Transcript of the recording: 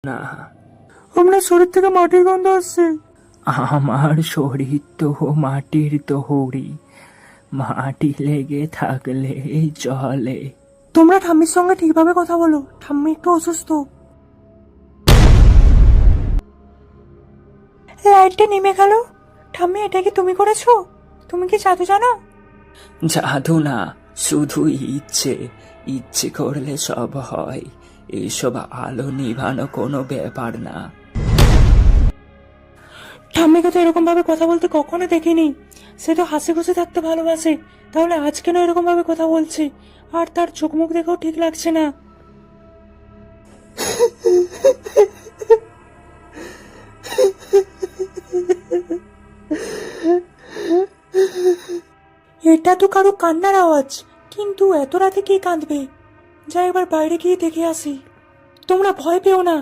না। আপনার শরীর থেকে মাটির গন্ধ আসছে। আমার শরীর তো মাটির তৈরি, মাটি লেগে থাকলেই চলে। তোমরা ঠাম্মির সঙ্গে ঠিকভাবে কথা বলো, ঠাম্মি একটু অসুস্থ। লাইটটা নেমে গেল। ঠাম্মি, এটা কি তুমি করেছো? তুমি কি জাদু জানো? জাদু না, শুধু ইচ্ছে। ইচ্ছে করলে সব হয়। এসব আলো নিভানো কোনো ব্যাপার না। ঠাম্মিকে তো এরকম ভাবে কথা বলতে কখনো দেখিনি। সে তো হাসি খুশি থাকতে ভালোবাসে, তাহলে আজ কেন এরকম ভাবে কথা বলছে? আর তার চোখ মুখ দেখেও ঠিক লাগছে না। এটা তো কারো কান্নার আওয়াজ, কিন্তু এত রাতে কে কাঁদবে? যাই এবার বাইরে গিয়ে দেখে আসি। তোমরা ভয় পেও না,